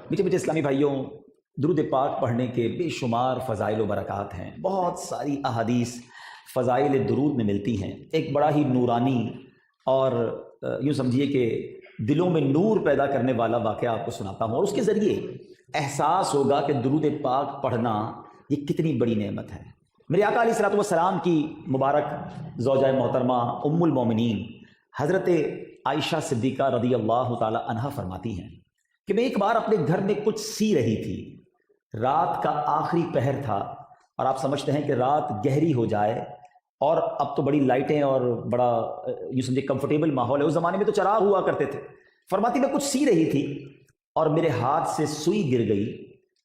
میٹھے میٹھے اسلامی بھائیوں، درود پاک پڑھنے کے بے شمار فضائل و برکات ہیں، بہت ساری احادیث فضائل درود میں ملتی ہیں۔ ایک بڑا ہی نورانی اور یوں سمجھیے کہ دلوں میں نور پیدا کرنے والا واقعہ آپ کو سناتا ہوں، اور اس کے ذریعے احساس ہوگا کہ درود پاک پڑھنا یہ کتنی بڑی نعمت ہے۔ میرے آقا علیہ الصلوۃ والسلام کی مبارک زوجہ محترمہ ام المومنین حضرت عائشہ صدیقہ رضی اللہ تعالی عنہا فرماتی ہیں کہ میں ایک بار اپنے گھر میں کچھ سی رہی تھی، رات کا آخری پہر تھا، اور آپ سمجھتے ہیں کہ رات گہری ہو جائے اور اب تو بڑی لائٹیں اور بڑا یوں سمجھے کمفرٹیبل ماحول ہے، اس زمانے میں تو چراغ ہوا کرتے تھے۔ فرماتی میں کچھ سی رہی تھی اور میرے ہاتھ سے سوئی گر گئی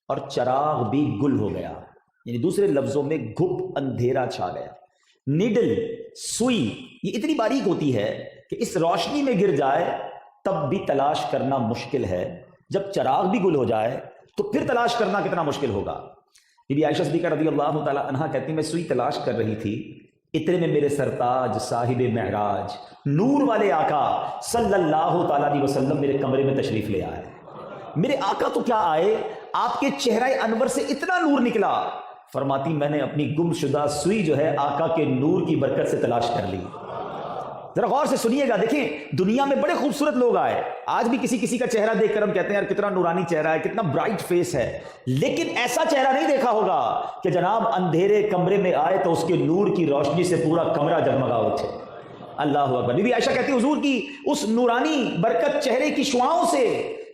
اور چراغ بھی گل ہو گیا، یعنی دوسرے لفظوں میں گھپ اندھیرا چھا گیا۔ نیڈل، سوئی یہ اتنی باریک ہوتی ہے کہ اس روشنی میں گر جائے تب بھی تلاش کرنا مشکل ہے، جب چراغ بھی گل ہو جائے تو پھر تلاش کرنا کتنا مشکل ہوگا۔ بی بی عائشہ صدیقہ رضی اللہ تعالی عنہا کہتی ہیں میں سوئی تلاش کر رہی تھی، اتنے میں میرے سرتاج صاحب معراج نور والے آقا صلی اللہ تعالی علیہ وسلم میرے کمرے میں تشریف لے آئے۔ میرے آقا تو کیا آئے، آپ کے چہرہ انور سے اتنا نور نکلا، فرماتی میں نے اپنی گم شدہ سوئی جو ہے آقا کے نور کی برکت سے تلاش کر لی۔ ذرا غور سے سنیے گا، دیکھیں دنیا میں بڑے خوبصورت لوگ آئے، آج بھی کسی کا چہرہ دیکھ کر ہم کہتے ہیں یار کتنا نورانی چہرہ ہے، کتنا برائٹ فیس ہے، لیکن ایسا چہرہ نہیں دیکھا ہوگا کہ جناب اندھیرے کمرے میں آئے تو اس کے نور کی روشنی سے پورا کمرہ جگمگا اٹھے۔ اللہ اکبر۔ بی بی عائشہ کہتی حضور کی اس نورانی برکت چہرے کی شعاؤں سے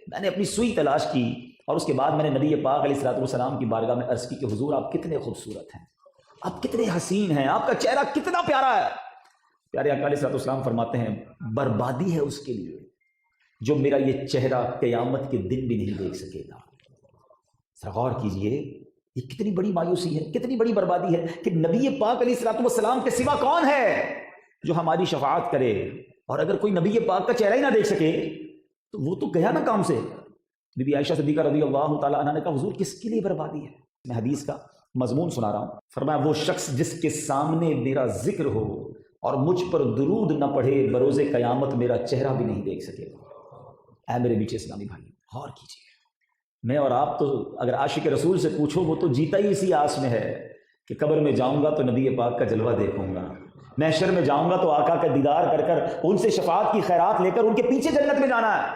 میں نے اپنی سوئی تلاش کی، اور اس کے بعد میں نے نبی پاک علیہ الصلوۃ والسلام کی بارگاہ میں عرض کی کہ حضور آپ کتنے خوبصورت ہیں، آپ کتنے حسین ہیں، آپ کا چہرہ کتنا پیارا ہے۔ پیارے آقا علیہ الصلوۃ والسلام فرماتے ہیں بربادی ہے اس کے لیے جو میرا یہ چہرہ قیامت کے دن بھی نہیں دیکھ سکے گا۔ ذرا غور کیجئے، یہ کتنی بڑی مایوسی ہے، کتنی بڑی بربادی ہے کہ نبی پاک علیہ الصلوۃ والسلام کے سوا کون ہے جو ہماری شفاعت کرے، اور اگر کوئی نبی پاک کا چہرہ ہی نہ دیکھ سکے تو وہ تو گیا نا کام سے۔ بی بی عائشہ صدیقہ رضی اللہ تعالی عنہا نے کہا حضور کس کے لیے بربادی ہے؟ میں حدیث کا مضمون سنا رہا ہوں۔ فرمایا وہ شخص جس کے سامنے میرا ذکر ہو اور مجھ پر درود نہ پڑھے بروز قیامت میرا چہرہ بھی نہیں دیکھ سکے گا۔ اے میرے میٹھے اسلامی بھائی، غور کیجیے، میں اور آپ تو اگر عاشق رسول سے پوچھو وہ تو جیتا ہی اسی آس میں ہے کہ قبر میں جاؤں گا تو نبی پاک کا جلوہ دیکھوں گا، محشر میں جاؤں گا تو آقا کا دیدار کر کر ان سے شفاعت کی خیرات لے کر ان کے پیچھے جنت میں جانا ہے۔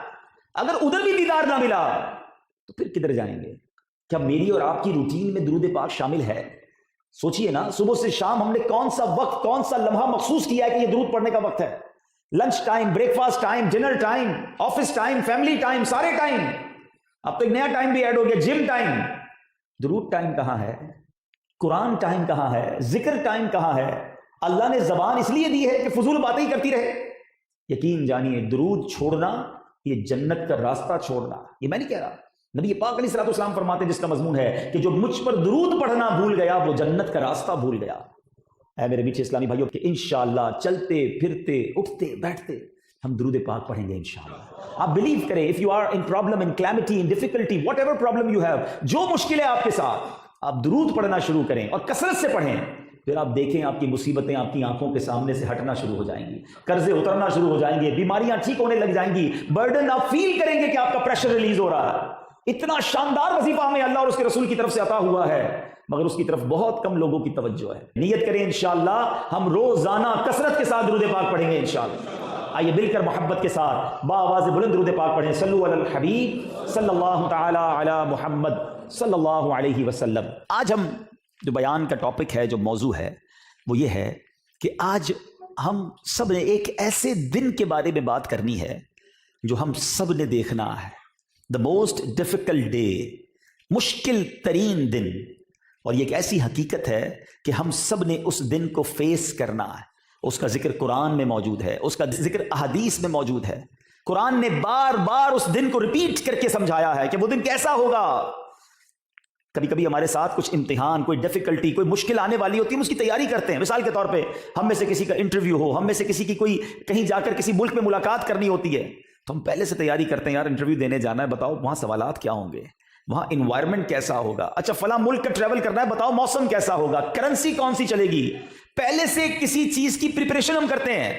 اگر ادھر بھی دیدار نہ ملا تو پھر کدھر جائیں گے؟ کیا میری اور آپ کی روٹین میں درود پاک شامل ہے؟ سوچئے نا، صبح سے شام ہم نے کون سا وقت، کون سا لمحہ مخصوص کیا ہے کہ یہ درود پڑھنے کا وقت ہے؟ Lunch time, break fast time, dinner time, office time, family time, سارے ٹائم۔ اب تو ایک نیا ٹائم بھی ایڈ ہو گیا، جم ٹائم۔ درود ٹائم کہاں ہے؟ قرآن ٹائم کہاں ہے؟ ذکر ٹائم کہاں ہے؟ اللہ نے زبان اس لیے دی ہے کہ فضول باتیں ہی کرتی رہے؟ یقین جانیے درود چھوڑنا یہ جنت کا راستہ چھوڑنا، یہ میں نہیں کہہ رہا، نبی پاک علیہ الصلوۃ والسلام فرماتے ہیں جس کا مضمون ہے کہ جو مجھ پر درود پڑھنا بھول گیا وہ جنت کا راستہ بھول گیا۔ اے میرے میٹھے اسلامی بھائیوں کہ انشاءاللہ چلتے پھرتے اٹھتے بیٹھتے ہم درود پاک پڑھیں گے انشاءاللہ۔ آپ بلیو کریں، if you are in problem, in calamity, in difficulty, whatever problem you have، جو مشکل ہے آپ کے ساتھ، آپ درود پڑھنا شروع کریں اور کثرت سے پڑھیں، پھر آپ دیکھیں آپ کی مصیبتیں آپ کی آنکھوں کے سامنے سے ہٹنا شروع ہو جائیں گی، قرضے اترنا شروع ہو جائیں گے، بیماریاں ٹھیک ہونے لگ جائیں گی، برڈن آپ فیل کریں گے کہ آپ کا پریشر ریلیز ہو رہا ہے۔ اتنا شاندار وظیفہ ہمیں اللہ اور اس کے رسول کی طرف سے عطا ہوا ہے، مگر اس کی طرف بہت کم لوگوں کی توجہ ہے۔ نیت کریں انشاءاللہ ہم روزانہ کثرت کے ساتھ درود پاک پڑھیں گے انشاءاللہ۔ آئیے مل کر محبت کے ساتھ بآواز بلند درود پاک پڑھیں، صلو علی الحبیب صلی اللہ تعالی علی محمد صلی اللہ علیہ وسلم۔ آج ہم جو بیان کا ٹاپک ہے، جو موضوع ہے، وہ یہ ہے کہ آج ہم سب نے ایک ایسے دن کے بارے میں بات کرنی ہے جو ہم سب نے دیکھنا ہے، the most difficult day، مشکل ترین دن، اور یہ ایک ایسی حقیقت ہے کہ ہم سب نے اس دن کو فیس کرنا ہے۔ اس کا ذکر قرآن میں موجود ہے، اس کا ذکر احادیث میں موجود ہے، قرآن نے بار بار اس دن کو ریپیٹ کر کے سمجھایا ہے کہ وہ دن کیسا ہوگا۔ کبھی کبھی ہمارے ساتھ کچھ امتحان، کوئی ڈیفیکلٹی، کوئی مشکل آنے والی ہوتی ہے، ہم اس کی تیاری کرتے ہیں۔ مثال کے طور پہ ہم میں سے کسی کا انٹرویو ہو، ہم میں سے کسی کی کوئی کہیں جا کر کسی ملک میں ملاقات کرنی ہوتی ہے، تو ہم پہلے سے تیاری کرتے ہیں، یار انٹرویو دینے جانا ہے، بتاؤ وہاں سوالات کیا ہوں گے، وہاں انوائرمنٹ کیسا ہوگا، اچھا فلاں ملک کا ٹریول کرنا ہے، بتاؤ موسم کیسا ہوگا، کرنسی کون سی چلے گی۔ پہلے سے کسی چیز کی پریپریشن ہم کرتے ہیں،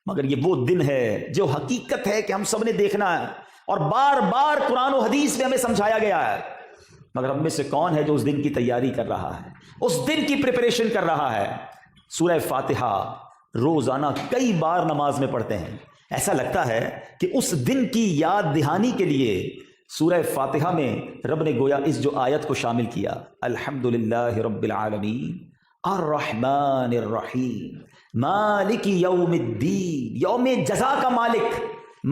مگر یہ وہ دن ہے جو حقیقت ہے کہ ہم سب نے دیکھنا ہے، اور بار بار قرآن و حدیث میں ہمیں سمجھایا گیا ہے، مگر ہم میں سے کون ہے جو اس دن کی تیاری کر رہا ہے، اس دن کی پریپریشن کر رہا ہے؟ سورہ فاتحہ روزانہ کئی بار نماز میں پڑھتے ہیں، ایسا لگتا ہے کہ اس دن کی یاد دہانی کے لیے سورہ فاتحہ میں رب نے گویا اس جو آیت کو شامل کیا، الحمدللہ رب العالمین الرحمن الرحیم مالک یوم الدین، یوم جزا کا مالک،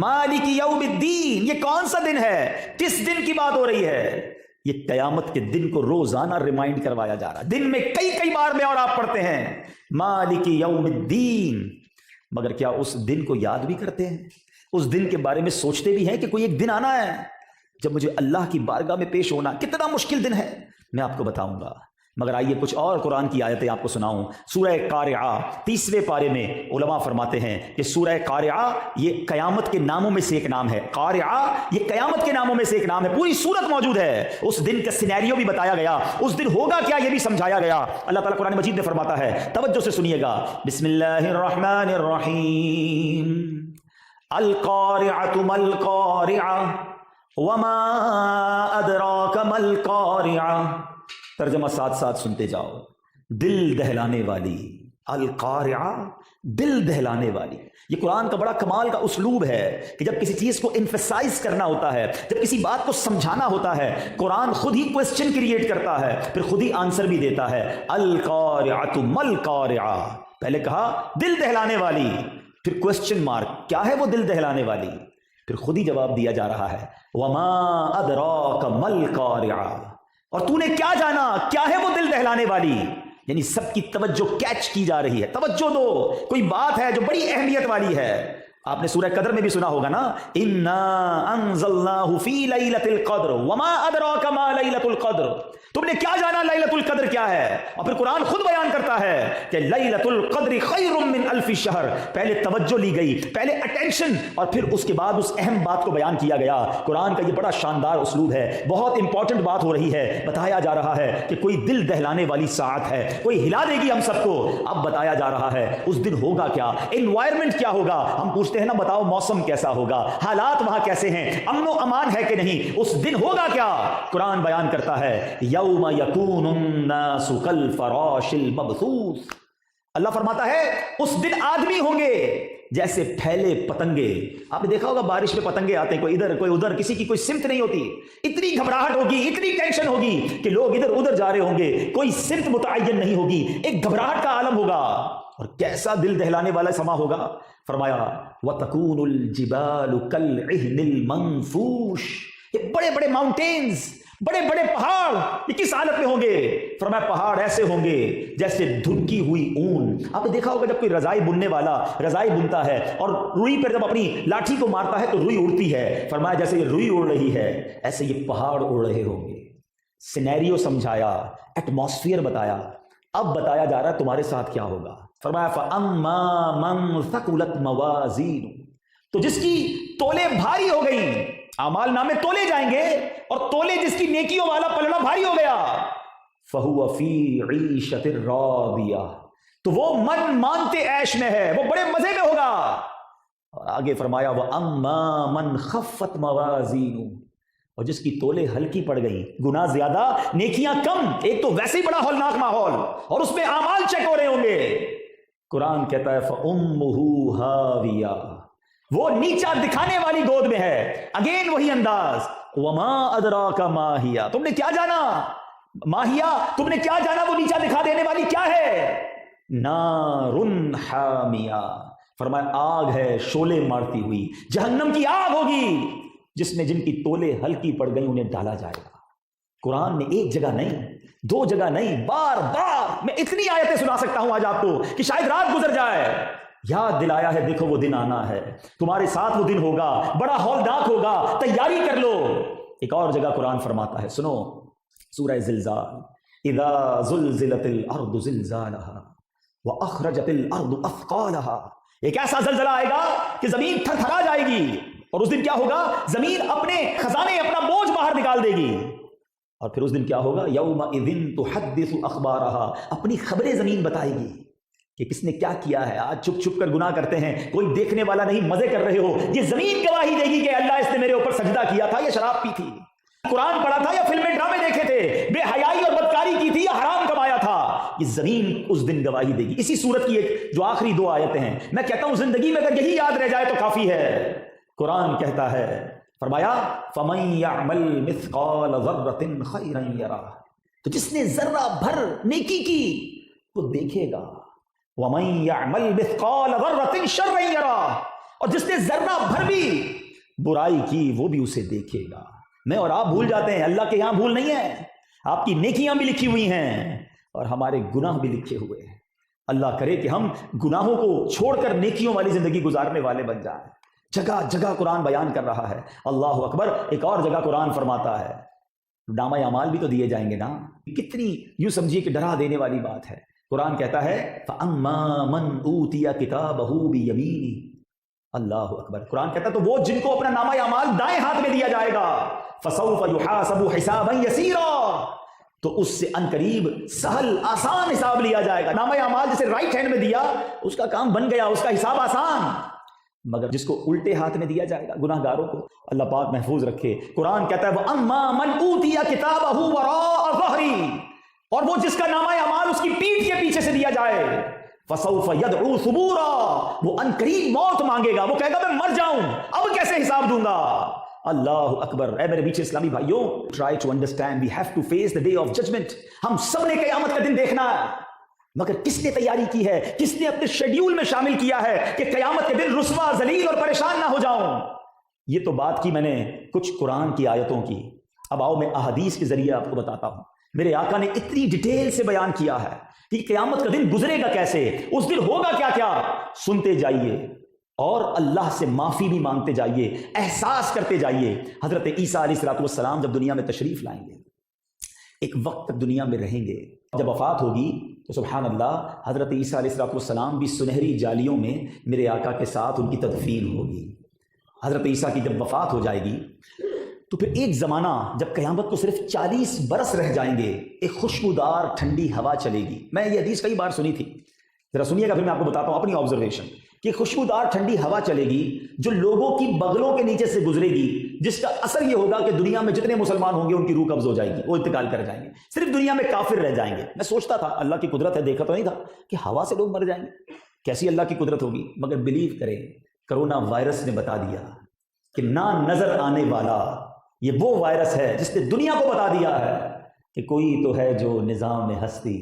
مالک یوم الدین، یہ کون سا دن ہے؟ کس دن کی بات ہو رہی ہے؟ یہ قیامت کے دن کو روزانہ ریمائنڈ کروایا جا رہا ہے، دن میں کئی بار میں اور آپ پڑھتے ہیں مالک یوم الدین، مگر کیا اس دن کو یاد بھی کرتے ہیں؟ اس دن کے بارے میں سوچتے بھی ہیں کہ کوئی ایک دن آنا ہے جب مجھے اللہ کی بارگاہ میں پیش ہونا؟ کتنا مشکل دن ہے میں آپ کو بتاؤں گا، مگر آئیے کچھ اور قرآن کی آیتیں آپ کو سناؤں۔ سورہ قارعہ 30ویں پارے میں علماء فرماتے ہیں کہ سورہ قارعہ یہ قیامت کے ناموں میں سے ایک نام ہے، قارعہ یہ قیامت کے ناموں میں سے ایک نام ہے، پوری سورت موجود ہے، اس دن کا سینیریو بھی بتایا گیا، اس دن ہوگا کیا یہ بھی سمجھایا گیا۔ اللہ تعالیٰ قرآن مجید میں فرماتا ہے، توجہ سے سنیے گا، بسم اللہ الرحمن الرحیم، القارعۃ ما القارعہ وما ادراک ما القارعہ، ترجمہ ساتھ ساتھ سنتے جاؤ، دل دہلانے والی، القارعہ دل دہلانے والی۔ یہ قرآن کا بڑا کمال کا اسلوب ہے کہ جب کسی چیز کو انفیسائز کرنا ہوتا ہے، جب کسی بات کو سمجھانا ہوتا ہے، قرآن خود ہی کوسچن کریٹ کرتا ہے، پھر خود ہی آنسر بھی دیتا ہے، القارعۃ ما القارعہ، پہلے کہا دل دہلانے والی، پھر کوسچن مارک، کیا ہے وہ دل دہلانے والی؟ پھر خود ہی جواب دیا جا رہا ہے، وما ادراک ما القارعہ، اور تو نے کیا جانا کیا ہے وہ دل دہلانے والی؟ یعنی سب کی توجہ کیچ کی جا رہی ہے، توجہ دو، کوئی بات ہے جو بڑی اہمیت والی ہے۔ آپ نے سورہ قدر میں بھی سنا ہوگا نا، انا انزلناہ فی لیلۃ القدر وما ادراک ما لیلۃ القدر، تم نے کیا جانا لیلۃ القدر کیا ہے؟ اور پھر قرآن خود بیان کرتا ہے کہ لیلۃ القدر خیر من الف شہر، پہلے توجہ لی گئی، پہلے اٹینشن، اور پھر اس کے بعد اس اہم بات کو بیان کیا گیا۔ قرآن کا یہ بڑا شاندار اسلوب ہے، بہت امپورٹنٹ بات ہو رہی ہے، بتایا جا رہا ہے کہ کوئی دل دہلانے والی ساعت ہے، کوئی ہلا دے گی ہم سب کو۔ اب بتایا جا رہا ہے اس دن ہوگا کیا، انوائرمنٹ کیا ہوگا۔ ہم پوچھتے ہیں نا بتاؤ موسم کیسا ہوگا، حالات وہاں کیسے ہیں، امن و امان ہے کہ نہیں، اس دن ہوگا کیا؟ قرآن بیان کرتا ہے یوم یکون الناس کالفراش المبثوث، اللہ فرماتا ہے اس دن آدمی ہوں گے جیسے پھیلے پتنگے۔ آپ نے دیکھا ہوگا بارش میں پتنگے آتے ہیں، کوئی ادھر کوئی ادھر، کسی کی کوئی سمت نہیں ہوتی، اتنی گھبراہٹ ہوگی، اتنی ٹینشن ہوگی کہ لوگ ادھر ادھر جا رہے ہوں گے، کوئی سمت متعین نہیں ہوگی، ایک گھبراہٹ کا عالم ہوگا، اور کیسا دل دہلانے والا سما ہوگا۔ فرمایا وَتَكُونُ الْجِبَالُ كَالْعِهْنِ الْمَنْفُوشِ، یہ بڑے بڑے ماؤنٹینز، بڑے بڑے پہاڑ یہ کس حالت میں ہوں گے؟ فرمایا پہاڑ ایسے ہوں گے جیسے دھنکی ہوئی اون۔ آپ نے دیکھا ہوگا جب کوئی رضائی بننے والا رضائی بنتا ہے اور روئی پر جب اپنی لاٹھی کو مارتا ہے تو روئی اڑتی ہے، فرمایا جیسے یہ روئی اڑ رہی ہے ایسے یہ پہاڑ اڑ رہے ہوں گے۔ سینیریو سمجھایا، ایٹماسفیئر بتایا، اب بتایا جا رہا ہے تمہارے ساتھ کیا ہوگا۔ فرمایا فَأَمَّا مَنْ ثَقُلَتْ مَوَازِينُ، تو جس کی تولے بھاری ہو گئی، اعمال نامے تولے جائیں گے، اور تولے جس کی نیکیوں والا پلڑا بھاری ہو گیا، فَهُوَ فِي عِيشَةٍ رَاضِيَةٍ، تو وہ من مانتے عیش میں ہے، وہ بڑے مزے میں ہوگا۔ اور آگے فرمایا وَأَمَّا مَنْ خَفَّتْ مَوَازِينُ، اور جس کی تولے ہلکی پڑ گئی، گناہ زیادہ نیکیاں کم، ایک تو ویسے ہی بڑا ہولناک ماحول اور اس میں اعمال چیک ہو رہے ہوں گے، قرآن کہتا ہے فَأُمُّهُ هَاوِيَةٌ، وہ نیچا دکھانے والی گود میں ہے۔ اگین وہی انداز، وَمَا أَدْرَاكَ مَا هِيَ، تم نے کیا جانا، ماہیا تم نے کیا جانا وہ نیچا دکھا دینے والی کیا ہے؟ نَارٌ حَامِيَةٌ، فرمایا آگ ہے شعلے مارتی ہوئی، جہنم کی آگ ہوگی جس میں جن کی تولے ہلکی پڑ گئی انہیں ڈالا جائے گا۔ قرآن نے ایک جگہ نہیں، دو جگہ نہیں، بار بار میں اتنی آیتیں سنا سکتا ہوں آج آپ کو کہ شاید رات گزر جائے، یاد دلایا ہے دیکھو وہ دن آنا ہے، تمہارے ساتھ وہ دن ہوگا، بڑا ہولناک ہوگا، تیاری کر لو۔ ایک اور جگہ قرآن فرماتا ہے، سنو سورہ زلزال، اذا زلزلت الارض زلزالها واخرجت الارض اثقالها، ایک ایسا زلزلہ آئے گا کہ زمین تھر تھرا جائے گی، اور اس دن کیا ہوگا؟ زمین اپنے خزانے، اپنا بوجھ باہر نکال دے گی، اور پھر اس دن کیا ہوگا؟ یومئذ تحدث اخبارها، اپنی خبریں زمین بتائے گی۔ کہ کس نے کیا کیا ہے. آج چھپ چھپ کر گناہ کرتے ہیں, کوئی دیکھنے والا نہیں, مزے کر رہے ہو. یہ زمین گواہی دے گی کہ اللہ اس نے میرے اوپر سجدہ کیا تھا یا شراب پی تھی, قرآن پڑھا تھا یا فلمیں ڈرامے دیکھے تھے, بے حیائی اور بدکاری کی تھی یا حرام کمایا تھا. یہ زمین اس دن گواہی دے گی. اسی سورت کی ایک جو آخری 2 آیتیں ہیں, میں کہتا ہوں زندگی میں اگر یہی یاد رہ جائے تو کافی ہے. قرآن کہتا ہے, فرمایا فَمَن يَعْمَلْ مِثْقَالَ ذَرَّةٍ خَيْرًا يَرَهُ, تو جس نے ذرہ بھر نیکی کی وہ دیکھے گا. وَمَن يَعْمَلْ مِثْقَالَ ذَرَّةٍ شَرًّا يَرَهُ, اور جس نے ذرہ بھر بھی برائی کی وہ بھی اسے دیکھے گا. میں اور آپ بھول جاتے ہیں, اللہ کے یہاں بھول نہیں ہے. آپ کی نیکیاں بھی لکھی ہوئی ہیں اور ہمارے گناہ بھی لکھے ہوئے ہیں. اللہ کرے کہ ہم گناہوں کو چھوڑ کر نیکیوں والی زندگی گزارنے والے بن جائیں. جگہ جگہ قرآن بیان کر رہا ہے. اللہ اکبر. ایک اور جگہ قرآن فرماتا ہے نامہ اعمال بھی تو دیے جائیں گے نا. کتنی یوں سمجھیے کہ ڈرا دینے والی بات ہے. قرآن کہتا ہے فَأَمَّا مَنْ أُوتِيَ كِتَابَهُ بِيَمِينِهِ. اللہ اکبر. قرآن کہتا ہے تو وہ جن کو اپنا نامہ اعمال دائیں ہاتھ میں دیا جائے گا, فَسَوْفَ يُحَاسَبُ حِسَابًا يَسِيرًا, تو اس سے ان قریب سہل آسان حساب لیا جائے گا. نامہ اعمال جسے رائٹ ہینڈ میں دیا اس کا کام بن گیا, اس کا حساب آسان. مگر جس کو الٹے ہاتھ میں دیا جائے گا, گناہ گاروں کو, اللہ پاک محفوظ رکھے. قرآن کہتا ہے وَأَمَّا مَنْ أُوتِيَ كِتَابَهُ وَرَاءَ ظَهْرِهِ, اور وہ جس کا نامہ اعمال اس کی پیٹھ کے پیچھے سے دیا جائے, فَسَوْفَ يَدْعُو ثُبُورًا, وہ ان قریب موت مانگے گا. وہ کہے گا میں مر جاؤں, اب کیسے حساب دوں گا. اللہ اکبر. اے میرے بیچ اسلامی بھائیوں, try to understand we have to face the day of judgment. ہم سب نے قیامت کا دن دیکھنا ہے, مگر کس نے تیاری کی ہے, کس نے اپنے شیڈیول میں شامل کیا ہے کہ قیامت کے دن رسوا ذلیل اور پریشان نہ ہو جاؤں. یہ تو بات کی میں نے کچھ قرآن کی آیتوں کی. اب آؤ میں احادیث کے ذریعے آپ کو بتاتا ہوں. میرے آقا نے اتنی ڈیٹیل سے بیان کیا ہے کہ قیامت کا دن گزرے گا کیسے, اس دن ہوگا کیا کیا. سنتے جائیے اور اللہ سے معافی بھی مانگتے جائیے, احساس کرتے جائیے. حضرت عیسیٰ علیہ السلام جب دنیا میں تشریف لائیں گے, ایک وقت تک دنیا میں رہیں گے. جب وفات ہوگی تو سبحان اللہ حضرت عیسیٰ علیہ السلام بھی سنہری جالیوں میں میرے آقا کے ساتھ ان کی تدفین ہوگی. حضرت عیسیٰ کی جب وفات ہو جائے گی تو پھر ایک زمانہ جب قیامت کو صرف 40 برس رہ جائیں گے, ایک خوشبودار ٹھنڈی ہوا چلے گی. میں یہ حدیث کئی بار سنی تھی, ذرا سنیے گا, پھر میں آپ کو بتاتا ہوں اپنی آبزرویشن. کہ خوشبودار ٹھنڈی ہوا چلے گی جو لوگوں کی بغلوں کے نیچے سے گزرے گی, جس کا اثر یہ ہوگا کہ دنیا میں جتنے مسلمان ہوں گے ان کی روح قبض ہو جائے گی, وہ انتقال کر جائیں گے, صرف دنیا میں کافر رہ جائیں گے. میں سوچتا تھا اللہ کی قدرت ہے, دیکھا تو نہیں تھا کہ ہوا سے لوگ مر جائیں گے, کیسی اللہ کی قدرت ہوگی. مگر بلیو کریں, کرونا وائرس نے بتا دیا کہ نہ نظر آنے والا یہ وہ وائرس ہے جس نے دنیا کو بتا دیا ہے کہ کوئی تو ہے جو نظام ہستی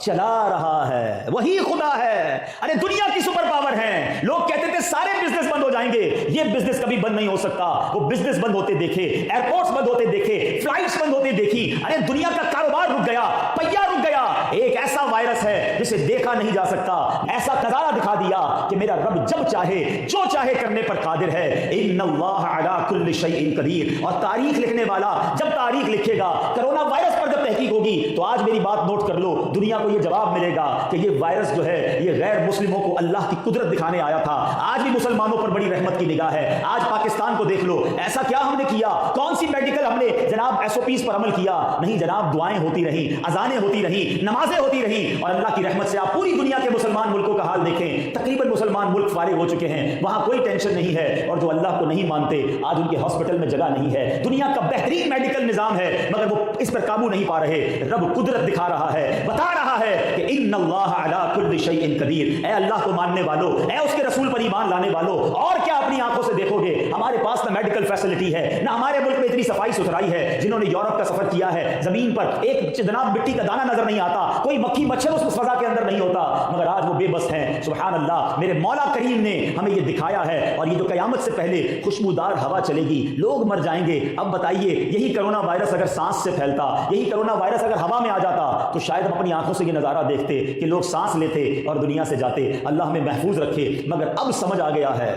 چلا رہا ہے, وہی خدا ہے. ارے دنیا کی سپر پاور ہیں. لوگ کہتے تھے سارے بزنس بند ہو جائیں گے, یہ بزنس کبھی بند نہیں ہو سکتا. وہ بزنس بند ہوتے دیکھے, ایئرپورٹس بند ہوتے دیکھے, فلائٹس بند ہوتے دیکھی. ارے دنیا کا کاروبار رک گیا, پہیا رک گیا. ایک ایسا وائرس ہے جسے دیکھا نہیں جا سکتا. ایسا نظارہ دکھا دیا کہ میرا رب جب چاہے جو چاہے کرنے پر قادر ہے. ان اللہ علی کل شیء قدیر. اور تاریخ لکھنے والا جب تاریخ لکھے گا, کرونا وائرس پر جب تحقیق ہوگی, تو آج میری بات نوٹ کر لو, دنیا کو یہ جواب ملے گا کہ یہ وائرس جو ہے یہ غیر مسلموں کو اللہ کی قدرت دکھانے آیا تھا. آج بھی مسلمانوں پر بڑی رحمت کی نگاہ ہے. آج پاکستان کو دیکھ لو, ایسا کیا ہم نے کیا, کون سی میڈیکل ہم نے جناب SOPs پر عمل کیا. نہیں جناب, دعائیں ہوتی رہیں, اذانیں ہوتی رہیں, نمازیں ہوتی رہیں, اور اللہ کی رحمت سے آپ پوری دنیا کے مسلمان ملکوں کا حال دیکھیں. تقریباً مسلمان ملک فارغ ہو چکے ہیں, وہاں کوئی ٹینشن نہیں ہے. اور جو اللہ کو نہیں مانتے آج ان کے ہاسپٹل میں جگہ نہیں ہے. دنیا کا بہترین میڈیکل نظام ہے, مگر وہ اس پر قابو نہیں پا رہے. رب قدرت دکھا رہا ہے, بتا رہا ہے کہ ان اللہ علی کل شیء قدیر. اے اللہ کو ماننے والوں, اے اس کے رسول پر ایمان لانے والوں, اور کیا اپنی آنکھوں سے دیکھو گے. ہمارے پاس نہ میڈیکل فیسلٹی ہے, نہ ہمارے ملک میں اتنی صفائی ستھرائی ہے. جنہوں نے یورپ کا سفر کیا ہے, زمین پر ایک جناب مٹی کا دانہ نظر نہیں آتا, کوئی مکھی مچھر اس فضا کے اندر نہیں ہوتا, مگر آج وہ بے بس ہیں. سبحان اللہ, میرے مولا کریم نے ہمیں یہ دکھایا ہے. اور یہ جو قیامت سے پہلے خوشبودار ہوا چلے گی, لوگ مر جائیں گے. اب بتائیے, یہی کرونا وائرس اگر سانس سے پھیلتا, یہی کرونا وائرس اگر ہوا میں آ جاتا, تو شاید ہم اپنی آنکھوں سے یہ نظارہ دیکھتے کہ لوگ سانس لیتے اور دنیا سے جاتے. اللہ ہمیں محفوظ رکھے. مگر اب سمجھ آ گیا ہے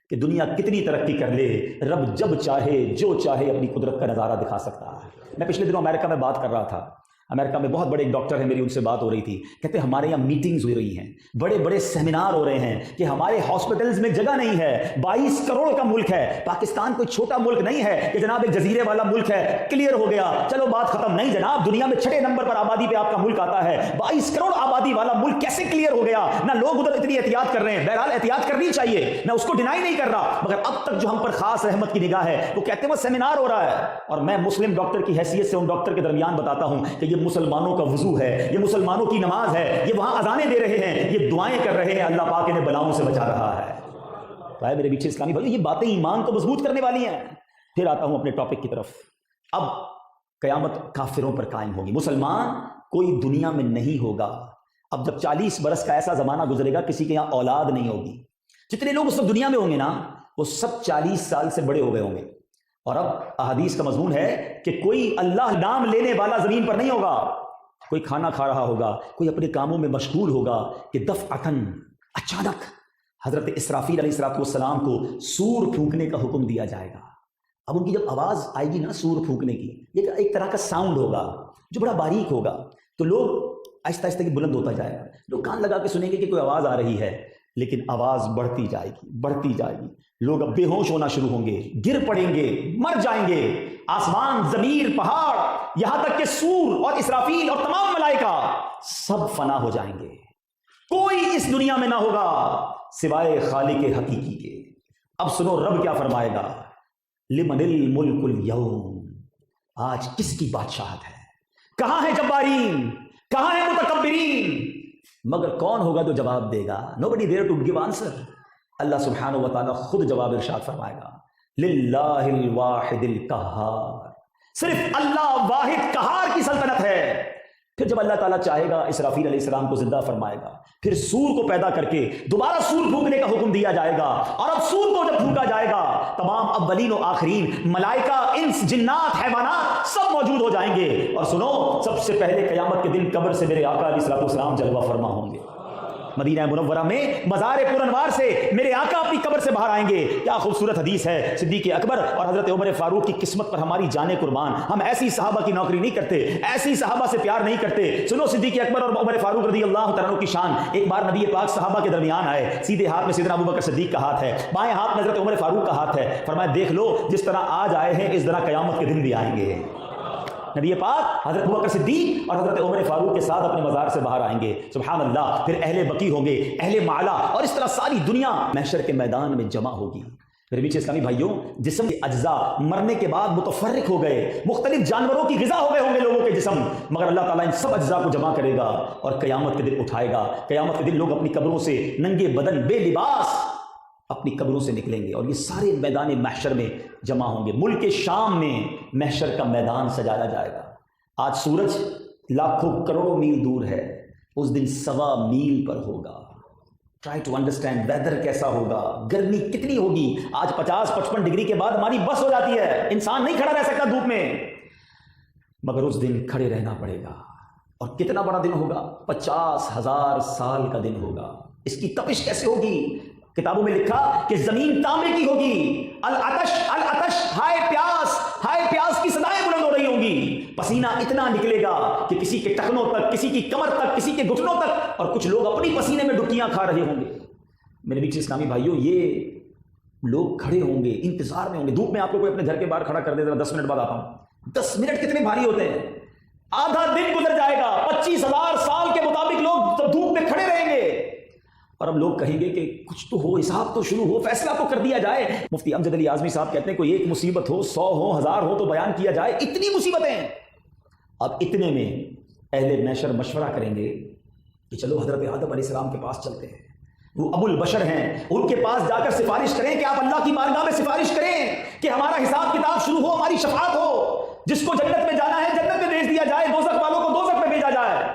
کہ دنیا کتنی ترقی کر لے, رب جب چاہے جو چاہے اپنی قدرت کا نظارہ دکھا سکتا ہے. میں پچھلے دنوں امریکہ میں بات کر رہا تھا. امریکہ میں بہت بڑے ایک ڈاکٹر ہیں، میری ان سے بات ہو رہی تھی، کہتے ہیں ہمارے یہاں میٹنگز ہو رہی ہیں، بڑے بڑے سیمینار ہو رہے ہیں کہ ہمارے ہاسپٹلز میں جگہ نہیں ہے، 22 کروڑ کا ملک ہے، پاکستان کوئی چھوٹا ملک نہیں ہے کہ جناب ایک جزیرے والا ملک ہے، کلیئر ہو گیا چلو بات ختم، نہیں جناب، دنیا میں 6 نمبر پر آبادی پہ آپ کا ملک آتا ہے، 22 کروڑ آبادی والا ملک کیسے کلیئر ہو گیا؟ نہ لوگ ادھر اتنی احتیاط کر رہے ہیں، بہرحال احتیاط کرنی چاہیے، میں اس کو ڈینائی نہیں کر رہا، مگر اب تک جو ہم پر خاص رحمت کی نگاہ ہے وہ کہتے ہیں وہ سیمینار ہو رہا ہے، اور میں مسلم ڈاکٹر کی حیثیت سے ان ڈاکٹر کے درمیان بتاتا ہوں کہ یہ مسلمانوں کا وضو ہے، یہ مسلمانوں کی نماز ہے، یہ وہاں اذانیں دے رہے ہیں، یہ دعائیں کر رہے ہیں، اللہ پاک انہیں بلاؤں سے بچا رہا ہے۔ تو میرے پیچھے اسلامی بھائی، یہ باتیں ایمان کو مضبوط کرنے والی ہیں۔ پھر آتا ہوں اپنے ٹاپک کی طرف۔ اب قیامت کافروں پر قائم ہوگی، مسلمان کوئی دنیا میں نہیں ہوگا۔ اب جب 40 برس کا ایسا زمانہ گزرے گا کسی کے یہاں اولاد نہیں ہوگی، جتنے لوگ اس وقت دنیا میں ہوں گے نا وہ سب 40 سال سے بڑے ہو گئے ہوں گے، اور اب احادیث کا مضمون ہے کہ کوئی اللہ نام لینے والا زمین پر نہیں ہوگا، کوئی کھانا کھا رہا ہوگا، کوئی اپنے کاموں میں مشغول ہوگا کہ دفعتاً اچانک حضرت اسرافیل علیہ السلام کو سور پھونکنے کا حکم دیا جائے گا۔ اب ان کی جب آواز آئے گی نا سور پھونکنے کی، یہ ایک طرح کا ساؤنڈ ہوگا جو بڑا باریک ہوگا، تو لوگ آہستہ آہستہ بلند ہوتا جائے گا، لوگ کان لگا کے سنیں گے کہ کوئی آواز آ رہی ہے، لیکن آواز بڑھتی جائے گی، لوگ اب بے ہوش ہونا شروع ہوں گے، گر پڑیں گے، مر جائیں گے، آسمان، زمین، پہاڑ، یہاں تک کہ سور اور اسرافیل اور تمام ملائکہ سب فنا ہو جائیں گے، کوئی اس دنیا میں نہ ہوگا سوائے خالق حقیقی کے۔ اب سنو رب کیا فرمائے گا، لمن الملک اليوم، آج کس کی بادشاہت ہے، کہاں ہے جبارین، کہاں ہے متکبرین، مگر کون ہوگا جو جواب دے گا؟ nobody there to give answer۔ اللہ سبحانہ و تعالیٰ خود جواب ارشاد فرمائے گا، للہ الواحد القہار، صرف اللہ واحد قہار کی سلطنت ہے۔ پھر جب اللہ تعالیٰ چاہے گا اسرافیل علیہ السلام کو زندہ فرمائے گا، پھر سور کو پیدا کر کے دوبارہ سور پھونکنے کا حکم دیا جائے گا، اور اب سور کو جب پھونکا جائے گا تمام اولین و آخرین، ملائکہ، انس، جنات، حیوانات سب موجود ہو جائیں گے، اور سنو سب سے پہلے قیامت کے دن قبر سے میرے آقا علیہ السلام جلوہ فرما ہوں گے، مدینہ منورہ میں مزار پر انوار سے میرے آقا اپنی قبر سے باہر آئیں گے۔ کیا خوبصورت حدیث ہے، صدیق اکبر اور حضرت عمر فاروق کی قسمت پر ہماری جانیں قربان، ہم ایسی صحابہ کی نوکری نہیں کرتے، ایسی صحابہ سے پیار نہیں کرتے۔ سنو صدیق اکبر اور عمر فاروق رضی اللہ تعالیٰ عنہ کی شان۔ ایک بار نبی پاک صحابہ کے درمیان آئے، سیدھے ہاتھ میں سیدنا ابوبکر صدیق کا ہاتھ ہے، بائیں ہاتھ میں حضرت عمر فاروق کا ہاتھ ہے، فرمایا دیکھ لو جس طرح آج آئے ہیں اس طرح قیامت کے دن بھی آئیں گے۔ نبی پاک حضرت ابوبکر صدیق اور حضرت عمر فاروق کے ساتھ اپنے مزار سے باہر آئیں گے، سبحان اللہ۔ پھر اہل بقی ہوں گے، اہل معلا، اور اس طرح ساری دنیا محشر کے میدان میں جمع ہوگی۔ میرے بیچ اسلامی بھائیوں، جسم کے اجزاء مرنے کے بعد متفرق ہو گئے، مختلف جانوروں کی غذا ہو گئے ہوں گے لوگوں کے جسم، مگر اللہ تعالیٰ ان سب اجزاء کو جمع کرے گا اور قیامت کے دن اٹھائے گا۔ قیامت کے دن لوگ اپنی قبروں سے ننگے بدن، بے لباس اپنی قبروں سے نکلیں گے، اور یہ سارے میدان محشر میں جمع ہوں گے۔ ملک شام میں محشر کا میدان سجایا جائے گا۔ آج سورج لاکھوں کروڑوں میل دور ہے، اس دن 1.25 میل پر ہوگا۔ ٹرائی ٹو انڈرسٹینڈ ویدر کیسا ہوگا، گرمی کتنی ہوگی۔ آج 50-55 ڈگری کے بعد ہماری بس ہو جاتی ہے، انسان نہیں کھڑا رہ سکتا دھوپ میں، مگر اس دن کھڑے رہنا پڑے گا۔ اور کتنا بڑا دن ہوگا، 50,000 سال کا دن ہوگا۔ اس کی تپش کیسے ہوگی؟ کتابوں میں لکھا کہ زمین تانبے کی ہوگی، العطش العطش، ہائے پیاس کی صدائیں بلند ہو رہی ہوں گی، پسینہ اتنا نکلے گا کہ کسی کے ٹخنوں تک، کسی کی کمر تک، کسی کے گھٹنوں تک، اور کچھ لوگ اپنی پسینے میں ڈبکیاں کھا رہے ہوں گے۔ میرے بیچ اسلامی بھائیوں، یہ لوگ کھڑے ہوں گے، انتظار میں ہوں گے۔ دھوپ میں آپ کو کوئی اپنے گھر کے باہر کھڑا کر دے، ذرا 10 منٹ بعد آتا ہوں، 10 منٹ کتنے بھاری ہوتے ہیں، آدھا دن گزر جائے گا، 25,000 سال کے مطابق لوگ دھوپ میں کھڑے رہیں گے، اور اب لوگ کہیں گے کہ کچھ تو ہو، حساب تو شروع ہو، فیصلہ تو کر دیا جائے۔ مفتی امجد علی اعظمی صاحب کہتے ہیں کوئی ایک مصیبت ہو، 100 ہو، 1000 ہو تو بیان کیا جائے، اتنی مصیبتیں۔ اب اتنے میں اہل محشر مشورہ کریں گے کہ چلو حضرت آدم علیہ السلام کے پاس چلتے ہیں، وہ ابو البشر ہیں، ان کے پاس جا کر سفارش کریں کہ آپ اللہ کی بارگاہ میں سفارش کریں کہ ہمارا حساب کتاب شروع ہو، ہماری شفاعت ہو، جس کو جنت میں جانا ہے جنت میں بھیج دیا جائے، دوزخ والوں کو دوزخ میں بھیجا جائے۔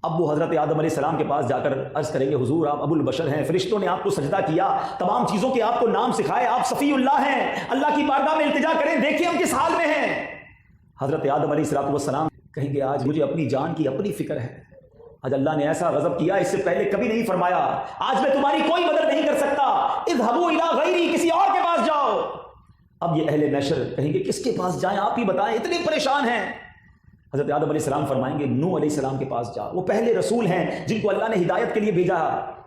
اب وہ حضرت آدم علیہ السلام کے پاس جا کر عرض کریں گے حضور آپ ابو البشر ہیں، فرشتوں نے آپ کو سجدہ کیا، تمام چیزوں کے آپ کو نام سکھائے، آپ صفی اللہ ہیں، اللہ کی بارگاہ میں التجا کریں، دیکھیں ہم کس حال میں ہیں۔ حضرت آدم علیہ السلام کہیں گے آج مجھے اپنی جان کی اپنی فکر ہے، آج اللہ نے ایسا غضب کیا اس سے پہلے کبھی نہیں فرمایا، آج میں تمہاری کوئی مدد نہیں کر سکتا، اذهبوا الی غیری، کسی اور کے پاس جاؤ۔ اب یہ اہل محشر کہیں گے کس کے پاس جائیں، آپ ہی بتائیں، اتنے پریشان ہیں۔ حضرت آدم علیہ السلام فرمائیں گے نوح علیہ السلام کے پاس جاؤ، وہ پہلے رسول ہیں جن کو اللہ نے ہدایت کے لیے بھیجا۔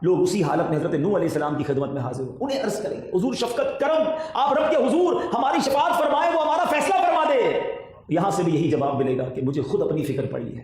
لوگ اسی حالت میں حضرت نوح علیہ السلام کی خدمت میں حاضر ہو، انہیں عرض کریں گے حضور شفقت کرم، آپ رب کے حضور ہماری شفاعت فرمائیں، وہ ہمارا فیصلہ فرما دے۔ یہاں سے بھی یہی جواب ملے گا کہ مجھے خود اپنی فکر پڑی ہے،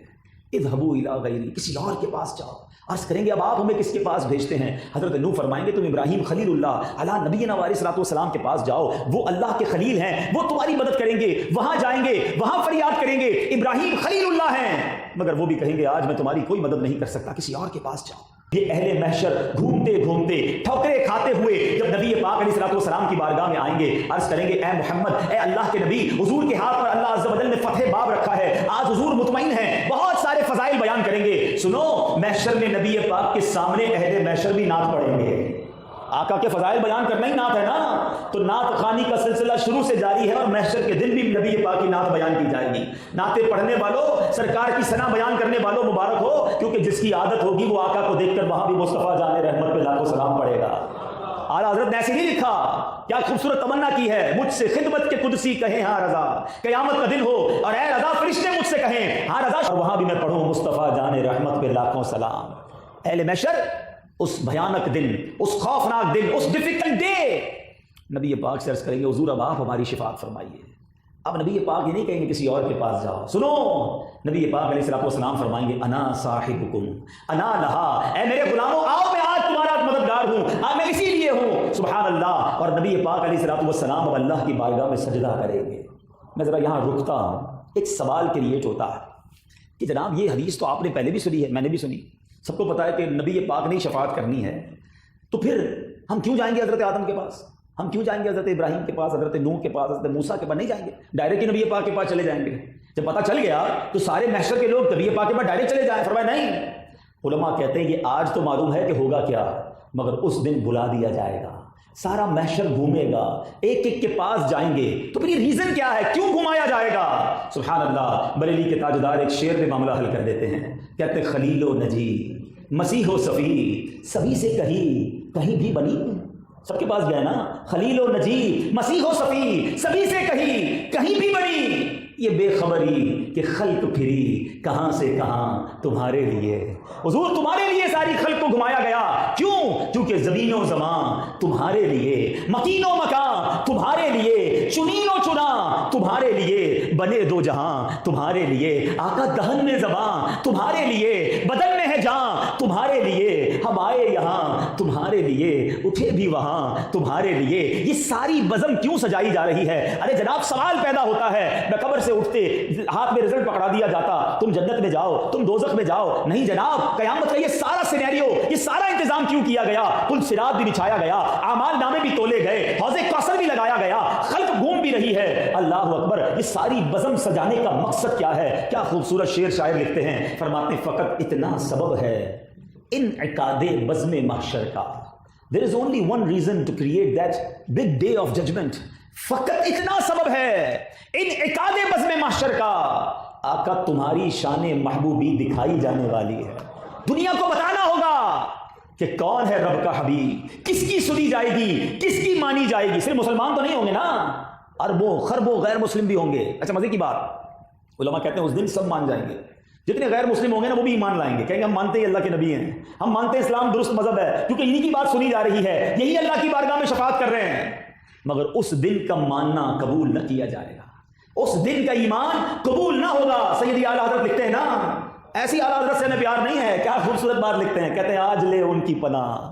اذهبوا الی غیری، کسی اور کے پاس جاؤ۔ عرض کریں گے اب آپ ہمیں کس کے پاس بھیجتے ہیں؟ حضرت نوح فرمائیں گے تم ابراہیم خلیل اللہ علی نبینا علیہ الصلوۃ والسلام کے پاس جاؤ، وہ اللہ کے خلیل ہیں، وہ تمہاری مدد کریں گے، وہاں جائیں گے، وہاں فریاد کریں گے ابراہیم خلیل اللہ ہیں، مگر وہ بھی کہیں گے آج میں تمہاری کوئی مدد نہیں کر سکتا، کسی اور کے پاس جاؤ۔ یہ اہل محشر گھومتے گھومتے ٹھوکریں کھاتے ہوئے جب نبی پاک علیہ الصلوۃ والسلام کی بارگاہ میں آئیں گے، عرض کریں گے اے محمد، اے اللہ کے نبی، حضور کے ہاتھ پر اللہ عز و جل نے فتح باب رکھا ہے، آج حضور مطمئن ہیں، بہت سارے فضائل بیان کریں گے۔ سنو، محشر میں نبی پاک کے سامنے اہل محشر بھی نعت پڑھیں گے۔ آقا کے فضائل بیان کرنا ہی نعت ہے نا، تو نعت خوانی کا سلسلہ شروع سے جاری ہے، اور محشر کے دن بھی نبی پاک کی نعت بیان کی جائے گی۔ نعتیں پڑھنے والوں، سرکار کی ثنا بیان کرنے والوں مبارک ہو، کیونکہ جس کی عادت ہوگی وہ آقا کو دیکھ کر وہاں بھی مصطفیٰ جان رحمت پہ لاکھوں سلام پڑھے گا۔ اعلیٰ حضرت نے ایسے نہیں لکھا، کیا خوبصورت تمنا کی ہے، مجھ سے خدمت کے قدسی کہیں ہاں رضا، قیامت کا دن ہو اور اے رضا فرشتے مجھ سے کہیں ہاں رضا، اور وہاں بھی میں پڑھوں مصطفیٰ جان رحمت پہ لاکھوں سلام۔ اہل محشر اس بھیانک دن، اس خوفناک دن، اس ڈیفیکلٹ ڈے نبی پاک سے عرض کریں گے حضور اب آپ ہماری شفاعت فرمائیے۔ اب نبی پاک یہ نہیں کہیں گے کسی اور کے پاس جاؤ، سنو، نبی پاک علیہ الصلوۃ والسلام فرمائیں گے انا صاحبکم انا لہا، اے میرے غلاموں آؤ میں آج تمہارا مددگار ہوں، آج میں اسی لیے ہوں، سبحان اللہ۔ اور نبی پاک علیہ الصلوۃ والسلام اب اللہ کی بارگاہ میں سجدہ کریں گے۔ میں ذرا یہاں رکتا ہوں، ایک سوال کریٹ ہوتا ہے کہ جناب یہ حدیث تو آپ نے پہلے بھی سنی ہے، میں نے بھی سنی، سب کو پتا ہے کہ نبی پاک نے شفاعت کرنی ہے، تو پھر ہم کیوں جائیں گے حضرت آدم کے پاس، ہم کیوں جائیں گے حضرت ابراہیم کے پاس، حضرت نوح کے پاس، حضرت موسیٰ کے پاس نہیں جائیں گے، ڈائریکٹ نبی پاک کے پاس چلے جائیں گے؟ جب پتہ چل گیا تو سارے محشر کے لوگ نبی پاک کے پاس ڈائریکٹ چلے جائیں؟ فرمایا نہیں، علماء کہتے ہیں یہ آج تو معلوم ہے کہ ہوگا کیا، مگر اس دن بلا دیا جائے گا، سارا محشر گھومے گا، ایک ایک کے پاس جائیں گے، تو پھر یہ ریزن کیا ہے، کیوں گھمایا جائے گا؟ سبحان اللہ، بریلی کے تاجدار ایک شعر میں معاملہ حل کر دیتے ہیں، کہتے خلیل و نجی مسیح و صفی سبھی سے کہیں بھی بنی، سب کے پاس گیا نا، خلیل و نجی مسیح و صفی سبھی سے کہیں بھی بنی، یہ بے خبری کہ خلق پھری کہاں سے کہاں تمہارے لیے، حضور تمہارے لیے ساری خلق کو گھمایا گیا، کیوں؟ کیونکہ زمین و زمان تمہارے لیے، مکین و مکان تمہارے لیے، چنین و چنا تمہارے لیے، بنے دو جہاں تمہارے لیے، آقا دہن میں زباں تمہارے لیے، بدن میں ہے جان تمہارے لیے، ہم آئے یہاں تمہارے لیے، اٹھے بھی وہاں تمہارے لیے، یہ ساری بزم کیوں سجائی جا رہی ہے؟ ارے جناب سوال پیدا ہوتا ہے، میں قبر سے اٹھتے ہاتھ میں رزلٹ پکڑا دیا جاتا، تم جنت میں جاؤ، تم دوزخ میں جاؤ، نہیں جناب، قیامت کا یہ سارا سینیریو، یہ سارا انتظام کیوں کیا گیا؟ پل صراط بھی بچھایا گیا، اعمال نامے بھی تولے گئے، حوض کوثر بھی لگایا گیا، خلق گھوم بھی رہی ہے، اللہ اکبر، یہ ساری بزم سجانے کا مقصد کیا ہے؟ کیا خوبصورت شعر شاعر لکھتے ہیں، فرماتے ہیں فقط اتنا سبب ہے انعقاد بزم محشر کا، there is only one reason to create that big day of judgment، فقط اتنا سبب ہے انعقاد بزم محشر کا، آقا تمہاری شان محبوبی دکھائی جانے والی ہے، دنیا کو بتانا ہوگا کہ کون ہے رب کا حبیب، کس کی سنی جائے گی، کس کی مانی جائے گی، صرف مسلمان تو نہیں ہوں گے نا، اربوں خربوں غیر مسلم بھی ہوں گے۔ اچھا مزے کی بات، علماء کہتے ہیں اس دن سب مان جائیں گے، جتنے غیر مسلم ہوں گے نا وہ بھی ایمان لائیں گے، کہیں گے ہم مانتے ہیں اللہ کے نبی ہیں، ہم مانتے ہیں اسلام درست مذہب ہے، کیونکہ انہی کی بات سنی جا رہی ہے، یہی اللہ کی بارگاہ میں شفاعت کر رہے ہیں، مگر اس دن کا ماننا قبول نہ کیا جائے گا، اس دن کا ایمان قبول نہ ہوگا۔ سیدی اعلیٰ حضرت لکھتے ہیں نا، ایسی اعلیٰ حضرت سے ہمیں پیار نہیں ہے، کیا خوبصورت بات لکھتے ہیں، کہتے ہیں آج لے ان کی پناہ،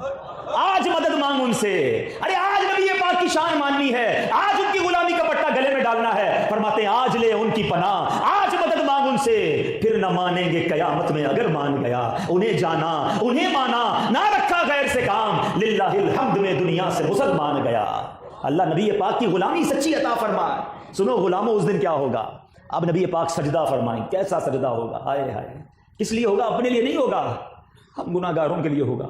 آج مدد مانگ ان سے، ارے آج نبی پاک کی شان ماننی ہے، آج ان کی غلامی کا پٹا گلے میں ڈالنا ہے، فرماتے ہیں آج لے ان کی پناہ، آج مدد مانگ ان سے، پھر نہ مانیں گے قیامت میں اگر مان گیا، انہیں جانا انہیں مانا، نہ رکھا غیر سے کام، للہ الحمد میں دنیا سے مسلمان گیا۔ اللہ نبی پاک کی غلامی سچی عطا فرمائے۔ سنو غلاموں، اس دن کیا ہوگا؟ اب نبی پاک سجدہ فرمائیں، کیسا سجدہ ہوگا؟ ہائے ہائے، کس لیے ہوگا؟ اپنے لیے نہیں ہوگا، ہم گناہ گاروں کے لیے ہوگا،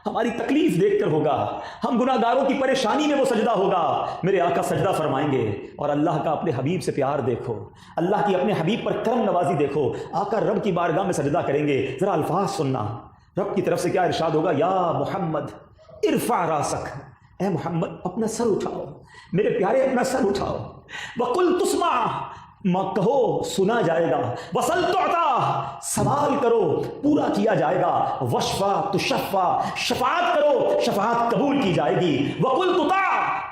ہماری تکلیف دیکھ کر ہوگا، ہم گناہ گاروں کی پریشانی میں وہ سجدہ ہوگا۔ میرے آقا سجدہ فرمائیں گے اور اللہ کا اپنے حبیب سے پیار دیکھو، اللہ کی اپنے حبیب پر کرم نوازی دیکھو، آقا رب کی بارگاہ میں سجدہ کریں گے۔ ذرا الفاظ سننا، رب کی طرف سے کیا ارشاد ہوگا؟ یا محمد ارفع راسک، اے محمد اپنا سر اٹھاؤ، میرے پیارے اپنا سر اٹھاؤ، وقل تسمع، کہو سنا جائے گا، وصل تو عطا سوال کرو پورا کیا جائے گا، وشفا تشفا شفاعت کرو شفاعت قبول کی جائے گی، وقل تطاع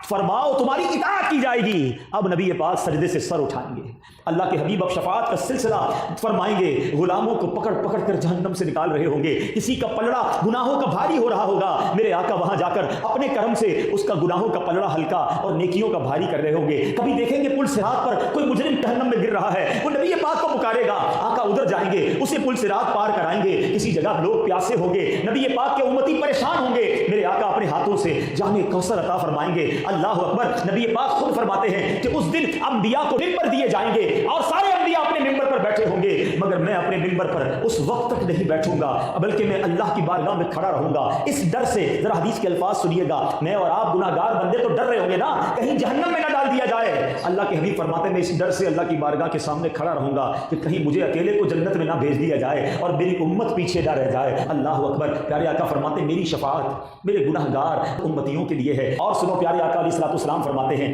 فرماؤ تمہاری اطاعت کی جائے گی۔ اب نبی پاک سجدے سے سر اٹھائیں گے، اللہ کے حبیب اب شفاعت کا سلسلہ فرمائیں گے، غلاموں کو پکڑ پکڑ کر جہنم سے نکال رہے ہوں گے، کسی کا پلڑا گناہوں کا بھاری ہو رہا ہوگا، میرے آقا وہاں جا کر اپنے کرم سے اس کا گناہوں کا پلڑا ہلکا اور نیکیوں کا بھاری کر رہے ہوں گے۔ کبھی دیکھیں گے پل صراط پر کوئی مجرم جہنم میں گر رہا ہے، وہ نبی پاک کو پکارے گا، آقا ادھر جائیں گے، اسے پل صراط پار کرائیں گے۔ کسی جگہ لوگ پیاسے ہوں گے، نبی پاک کے امتی پریشان ہوں گے، میرے آقا اپنے ہاتھوں سے جام کوثر عطا فرمائیں گے۔ اللہ اکبر، نبی پاک خود فرماتے ہیں کہ اس دن انبیاء کو ممبر دیے جائیں گے اور سارے انبیاء اپنے ممبر پر بیٹھے ہوں گے، مگر میں اپنے ممبر پر اس وقت تک نہیں بیٹھوں گا بلکہ میں اللہ کی بارگاہ میں کھڑا رہوں گا اس ڈر سے۔ ذرا حدیث کے الفاظ سنیے گا، میں اور آپ گناہ گار بندے تو ڈر رہے ہوں گے نا کہیں جہنم میں نہ ڈال دیا جائے۔ اللہ کے حبیب فرماتے ہیں میں اس ڈر سے اللہ کی بارگاہ کے سامنے کھڑا رہوں گا کہ کہیں مجھے اکیلے کو جنت میں نہ بھیج دیا جائے اور میری امت پیچھے نہ رہ جائے۔ اللہ اکبر، پیارے آقا فرماتے ہیں میری شفاعت میرے گناہ گار امتیوں کے لیے ہے۔ اور سنو، پیارے آقا علیہ الصلوۃ والسلام فرماتے ہیں،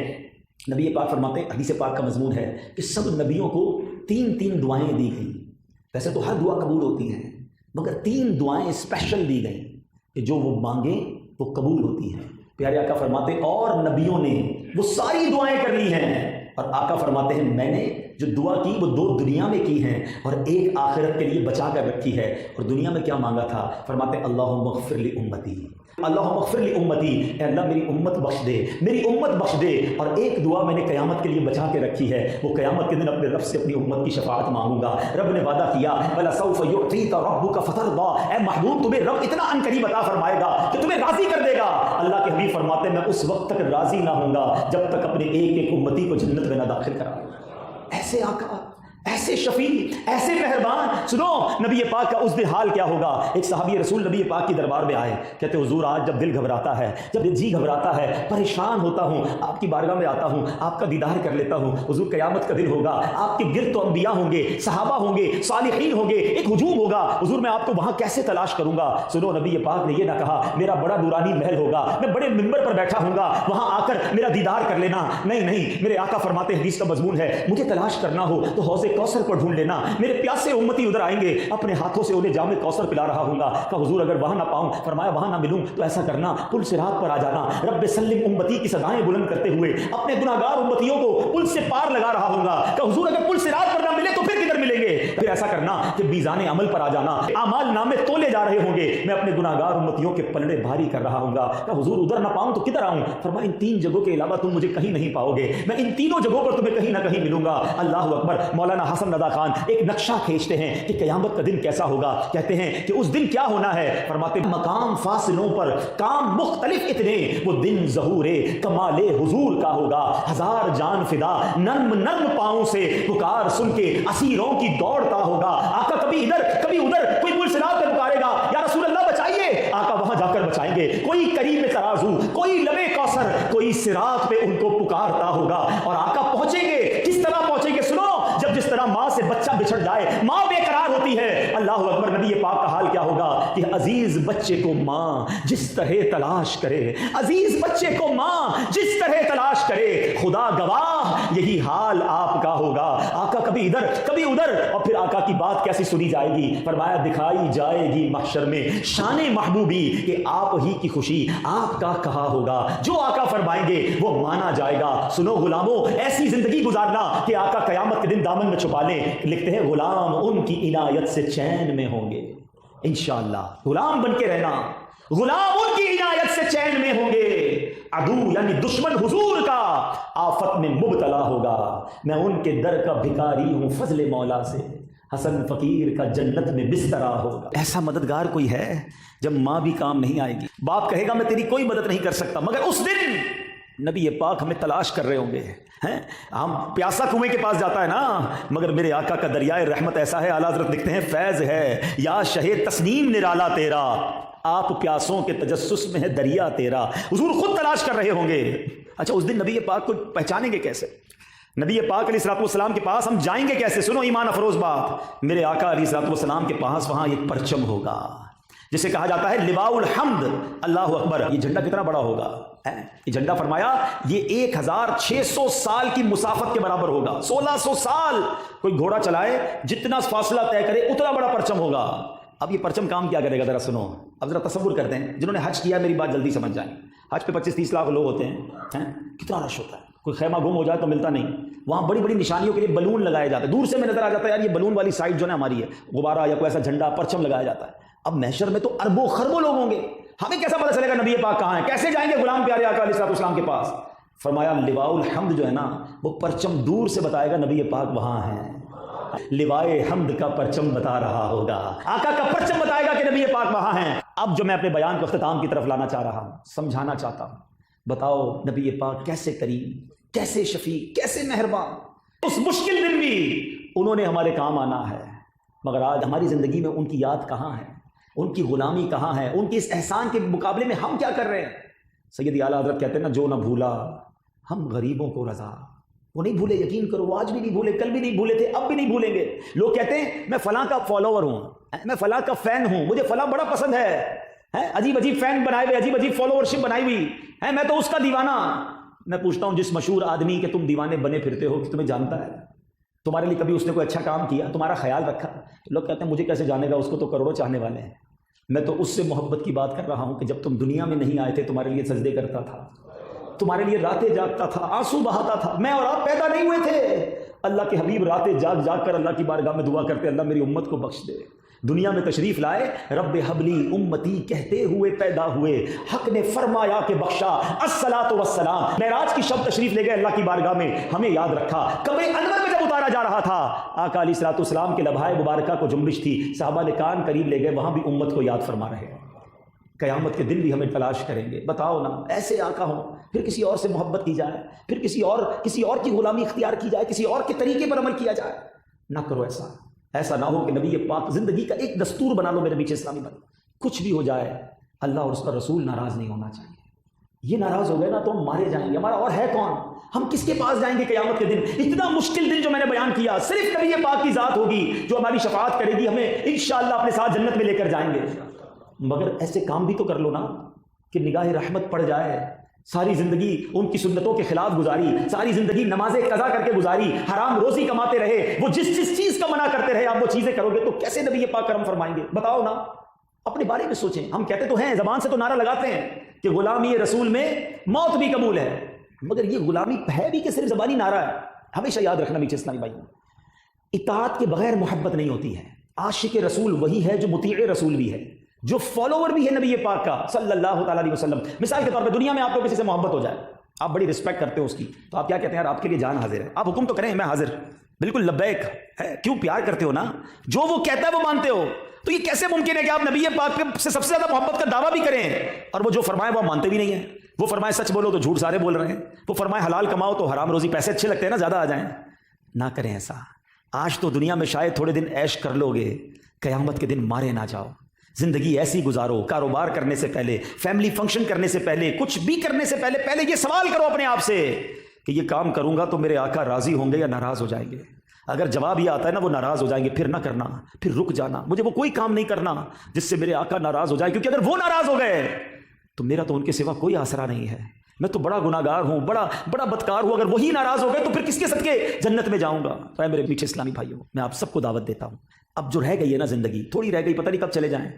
نبی پاک فرماتے ہیں، حدیث پاک کا مضمون ہے کہ سب نبیوں کو تین دعائیں دی گئیں۔ ویسے تو ہر دعا قبول ہوتی ہے مگر 3 دعائیں اسپیشل دی گئیں کہ جو وہ مانگیں وہ قبول ہوتی ہیں۔ پیارے آقا فرماتے ہیں اور نبیوں نے وہ ساری دعائیں کر لی ہیں، اور آقا فرماتے ہیں میں نے جو دعا کی وہ 2 دنیا میں کی ہیں اور 1 آخرت کے لیے بچا کر رکھی ہے۔ اور دنیا میں کیا مانگا تھا؟ فرماتے ہیں اللہم اغفر لی امتی، اللہم اغفر لی امتی، اے اللہ میری امت بخش دے، میری امت بخش دے۔ اور 1 دعا میں نے قیامت کے لیے بچا کے رکھی ہے، وہ قیامت کے دن اپنے رب سے اپنی امت کی شفاعت مانگوں گا۔ رب نے وعدہ کیا وَلَسَوْفَ يُعْطِيكَ رَبُّكَ فَتَرْضَىٰ، اے محبوب تمہیں رب اتنا عنقریب عطا فرمائے گا کہ تمہیں راضی کر دے گا۔ اللہ کے حبیب فرماتے ہیں میں اس وقت تک راضی نہ ہوں گا جب تک اپنے ایک امتی کو جنت میں نہ داخل کراؤں۔ ایسے آقا، ایسے شفیع، ایسے مہربان۔ سنو نبی پاک کا اس دن حال کیا ہوگا۔ ایک صحابی رسول نبی پاک کی دربار میں آئے، کہتے حضور آج جب دل گھبراتا ہے، جب جی گھبراتا ہے، پریشان ہوتا ہوں، آپ کی بارگاہ میں آتا ہوں، آپ کا دیدار کر لیتا ہوں۔ حضور قیامت کا دن ہوگا، آپ کے گرد تو انبیاء ہوں گے، صحابہ ہوں گے، صالحین ہوں گے، ایک ہجوم ہوگا، حضور میں آپ کو وہاں کیسے تلاش کروں گا؟ سنو نبی پاک نے یہ نہ کہا میرا بڑا نورانی محل ہوگا، میں بڑے ممبر پر بیٹھا ہوں گا، وہاں آ کر میرا دیدار کر لینا۔ نہیں، میرے آقا فرماتے ہیں، حدیث کا مضمون ہے، مجھے تلاش کرنا ہو تو حوض کوثر کو ڈھونڈ لینا، میرے پیاسے امتی ادھر آئیں گے، اپنے ہاتھوں سے انہیں جام کوثر پلا رہا ہوں گا۔ کہ حضور اگر وہاں نہ پاؤں، فرمایا وہاں نہ ملوں تو ایسا کرنا پل صراط پر آ جانا، رب سلم امتی کی صدائیں بلند کرتے ہوئے اپنے گناہگار امتیوں کو پل سے پار لگا رہا ہوں گا۔ کہ حضور اگر پل صراط پر نہ ملے تو پھر کدھر ملیں گے؟ پھر ایسا کرنا کہ میزان عمل پر آ جانا، اعمال نامے تولے جا رہے ہوں گے، میں اپنے گناہگار امتیوں کے پلڑے بھاری کر رہا ہوں گا۔ کہ حضور ادھر نہ پاؤں تو کدھر آؤں؟ فرمایا ان 3 جگہوں کے علاوہ تم مجھے کہیں نہیں پاؤ گے، میں ان 3 جگہوں پر تمہیں کہیں نہ کہیں ملوں گا۔ اللہ اکبر۔ مولانا حسن رضا خان ایک نقشہ کھینچتے ہیں کہ قیامت کا دن کیسا ہوگا، کہتے ہیں کہ اس دن کیا ہونا ہے، فرماتے مقام فاصلوں پر کام مختلف اتنے، وہ دن ظہور کمال حضور کا ہوگا، 1000 جان فدا نرم پاؤں سے پکار سن کے اسیروں کی دوڑتا ہوگا۔ آقا کبھی ادھر کبھی ادھر، کوئی پل صراط پہ پکارے گا یا رسول اللہ بچائیے، آقا وہاں جا کر بچائیں گے، کوئی کریم ترازو، کوئی لبے کوثر، کوئی صراط پہ ان کو پکارتا ہوگا اور آقا پہنچیں گے۔ کس طرح پہنچیں گے؟ سنو، جس طرح ماں سے بچہ بچھڑ جائے، ماں بے قرار ہوتی ہے، اللہ اکبر۔ نبی پاک کا حال کیا ہوگا کہ عزیز بچے کو ماں جس طرح تلاش کرے، عزیز بچے کو ماں جس طرح تلاش کرے، خدا گواہ یہی حال آپ کا ہوگا۔ آقا کبھی ادھر کبھی ادھر، اور پھر آقا کی بات کیسی سنی جائے گی؟ فرمایا دکھائی جائے گی محشر میں شان محبوبی کہ آپ ہی کی خوشی آپ کا کہا ہوگا، جو آقا فرمائیں گے وہ مانا جائے گا۔ سنو غلاموں، ایسی زندگی گزارنا کہ آقا قیامت کے دن دامن میں چھپا لیں۔ لکھتے ہیں غلام ان کی عنایت سے چین میں ہوں گے، انشاءاللہ غلام بن کے رہنا، غلام ان کی عنایت سے چین میں ہوں گے۔ عدو یعنی دشمن حضور کا آفت میں مبتلا ہوگا، میں ان کے در کا بھکاری ہوں فضل مولا سے، حسن فقیر کا جنت میں بسترا ہوگا۔ ایسا مددگار کوئی ہے جب ماں بھی کام نہیں آئے گی، باپ کہے گا میں تیری کوئی مدد نہیں کر سکتا، مگر اس دن نبی پاک ہمیں تلاش کر رہے ہوں گے۔ ہم پیاسا کنویں کے پاس جاتا ہے نا، مگر میرے آقا کا دریائے رحمت ایسا ہے، اعلیٰ حضرت لکھتے ہیں فیض ہے یا شہ تسنیم نرالا تیرا، آپ پیاسوں کے تجسس میں ہے دریا تیرا۔ حضور خود تلاش کر رہے ہوں گے۔ اچھا اس دن نبی پاک کو پہچانیں گے کیسے؟ نبی پاک علیہ الصلوۃ والسلام کے پاس ہم جائیں گے کیسے؟ سنو ایمان افروز بات، میرے آقا علیہ الصلوۃ والسلام کے پاس وہاں ایک پرچم ہوگا، جسے کہا جاتا ہے لواء الحمد، اللہ اکبر. یہ جھنڈا کتنا بڑا ہوگا؟ یہ جھنڈا فرمایا یہ 1600 سال کی مسافت کے برابر ہوگا. 1600 سال کوئی گھوڑا چلائے جتنا فاصلہ طے کرے اتنا بڑا پرچم ہوگا. اب یہ پرچم کام کیا کرے گا ذرا سنو. اب ذرا تصور کرتے ہیں جنہوں نے حج کیا، میری بات جلدی سمجھ جائیں. حج پہ 25-30 لاکھ لوگ ہوتے ہیں، کتنا رش ہوتا ہے. کوئی خیمہ گم ہو جائے تو ملتا نہیں. وہاں بڑی بڑی نشانیوں کے لیے بلون لگائے جاتے ہیں. دور سے میں نظر آ جاتا ہے یار یہ بلون والی سائڈ جو ہے ہماری ہے، غبارہ یا کوئی ایسا جھنڈا پرچم لگایا جاتا ہے. اب محشر میں تو اربوں خربوں لوگ ہوں گے، ہمیں کیسا پتہ چلے گا نبی پاک کہاں ہیں؟ کیسے جائیں گے غلام پیارے آقا علیہ السلام کے پاس؟ فرمایا لواء الحمد جو ہے نا وہ پرچم دور سے بتائے گا نبی پاک وہاں ہیں. لوائے حمد کا پرچم بتا رہا ہوگا، آقا کا پرچم بتائے گا کہ نبی پاک وہاں ہیں. اب جو میں اپنے بیان کو اختتام کی طرف لانا چاہ رہا ہوں، سمجھانا چاہتا ہوں، بتاؤ نبی پاک کیسے کریم، کیسے شفیع، کیسے مہربان. اس مشکل دن بھی انہوں نے ہمارے کام آنا ہے، مگر آج ہماری زندگی میں ان کی یاد کہاں ہے، ان کی غلامی کہاں ہے، ان کے اس احسان کے مقابلے میں ہم کیا کر رہے ہیں؟ سیدی اعلیٰ حضرت کہتے ہیں نا جو نہ بھولا ہم غریبوں کو رضا. وہ نہیں بھولے، یقین کرو، وہ آج بھی نہیں بھولے، کل بھی نہیں بھولے تھے، اب بھی نہیں بھولیں گے. لوگ کہتے ہیں میں فلاں کا فالوور ہوں، میں فلاں کا فین ہوں، مجھے فلاں بڑا پسند ہے، عجیب عجیب فین بنائے ہوئے، عجیب عجیب فالوورشپ بنائی ہوئی ہے، میں تو اس کا دیوانہ. میں پوچھتا ہوں جس مشہور آدمی کے تم دیوانے بنے پھرتے ہو کہ تمہیں جانتا ہے؟ تمہارے لیے کبھی اس نے کوئی اچھا کام کیا، تمہارا خیال رکھا؟ لوگ کہتے ہیں مجھے کیسے جانے گا، اس کو تو کروڑوں چاہنے والے ہیں. میں تو اس سے محبت کی بات کر رہا ہوں کہ جب تم دنیا میں نہیں آئے تھے تمہارے لیے سجدے کرتا تھا، تمہارے لیے راتیں جاگتا تھا، آنسو بہاتا تھا. میں اور آپ پیدا نہیں ہوئے تھے. اللہ کے حبیب راتیں جاگ جاگ کر اللہ کی بارگاہ میں دعا کرتے اللہ میری امت کو بخش دے. دنیا میں تشریف لائے، رب حبلی امتی کہتے ہوئے پیدا ہوئے، حق نے فرمایا کہ بخشا الصلاۃ والسلام. معراج کی شب تشریف لے گئے اللہ کی بارگاہ میں، ہمیں یاد رکھا. قبر انور میں جب اتارا جا رہا تھا آقا علیہ الصلوۃ والسلام کے لبھائے مبارکہ کو جنبش تھی، صحابہ نے کان قریب لے گئے، وہاں بھی امت کو یاد فرما رہے ہیں. قیامت کے دن بھی ہمیں تلاش کریں گے. بتاؤ نا ایسے آقا ہوں، پھر کسی اور سے محبت کی جائے، پھر کسی اور کی غلامی اختیار کی جائے، کسی اور کے طریقے پر عمل کیا جائے. نہ کرو ایسا نہ ہو کہ نبی پاک زندگی کا ایک دستور بنا لو میرے پیچھے اسلامی بات. کچھ بھی ہو جائے اللہ اور اس کا رسول ناراض نہیں ہونا چاہیے. یہ ناراض ہو گئے نا تو ہم مارے جائیں گے. ہمارا اور ہے کون؟ ہم کس کے پاس جائیں گے قیامت کے دن؟ اتنا مشکل دن جو میں نے بیان کیا، صرف نبی پاک کی ذات ہوگی جو ہماری شفاعت کرے گی، ہمیں انشاءاللہ اپنے ساتھ جنت میں لے کر جائیں گے. مگر ایسے کام بھی تو کر لو نا کہ نگاہ رحمت پڑ جائے. ساری زندگی ان کی سنتوں کے خلاف گزاری، ساری زندگی نمازیں قضا کر کے گزاری، حرام روزی کماتے رہے، وہ جس چیز کا منع کرتے رہے آپ وہ چیزیں کرو گے تو کیسے نبی پاک کرم فرمائیں گے؟ بتاؤ نا، اپنے بارے میں سوچیں. ہم کہتے تو ہیں، زبان سے تو نعرہ لگاتے ہیں کہ غلامی رسول میں موت بھی قبول ہے، مگر یہ غلامی ہے بھی کہ صرف زبانی نعرہ ہے؟ ہمیشہ یاد رکھنا میٹھے اسلامی بھائی، اطاعت کے بغیر محبت نہیں ہوتی ہے. عاشق رسول وہی ہے جو مطیع رسول بھی ہے، جو فالوور بھی ہے نبی پاک کا صلی اللہ تعالیٰ علیہ وسلم. مثال کے طور پہ دنیا میں آپ کو کسی سے محبت ہو جائے، آپ بڑی رسپیکٹ کرتے ہو اس کی، تو آپ کیا کہتے ہیں؟ یار آپ کے لیے جان حاضر ہے، آپ حکم تو کریں، میں حاضر، بالکل لبیک ہے. کیوں؟ پیار کرتے ہو نا، جو وہ کہتا ہے وہ مانتے ہو. تو یہ کیسے ممکن ہے کہ آپ نبی پاک سے سب سے زیادہ محبت کا دعویٰ بھی کریں اور وہ جو فرمائے وہ مانتے بھی نہیں ہیں؟ وہ فرمائے سچ بولو تو جھوٹ سارے بول رہے ہیں، وہ فرمائے حلال کماؤ تو حرام روزی، پیسے اچھے لگتے ہیں نا زیادہ آ جائیں. نہ کریں ایسا. آج تو دنیا میں شاید تھوڑے دن عیش کر لو گے، قیامت کے دن مارے نہ جاؤ. زندگی ایسی گزارو، کاروبار کرنے سے پہلے، فیملی فنکشن کرنے سے پہلے، کچھ بھی کرنے سے پہلے یہ سوال کرو اپنے آپ سے کہ یہ کام کروں گا تو میرے آقا راضی ہوں گے یا ناراض ہو جائیں گے؟ اگر جواب یہ آتا ہے نا وہ ناراض ہو جائیں گے، پھر نہ کرنا، پھر رک جانا. مجھے وہ کوئی کام نہیں کرنا جس سے میرے آقا ناراض ہو جائے، کیونکہ اگر وہ ناراض ہو گئے تو میرا تو ان کے سوا کوئی آسرا نہیں ہے. میں تو بڑا گناہ گار ہوں، بڑا بدکار ہوں. اگر وہی ناراض ہو گئے تو پھر کس کے صدقے جنت میں جاؤں گا؟ تو میرے پیچھے اسلامی بھائیوں، میں آپ سب کو دعوت دیتا ہوں، اب جو رہ گئی ہے نا زندگی، تھوڑی رہ گئی، پتہ نہیں کب چلے جائیں،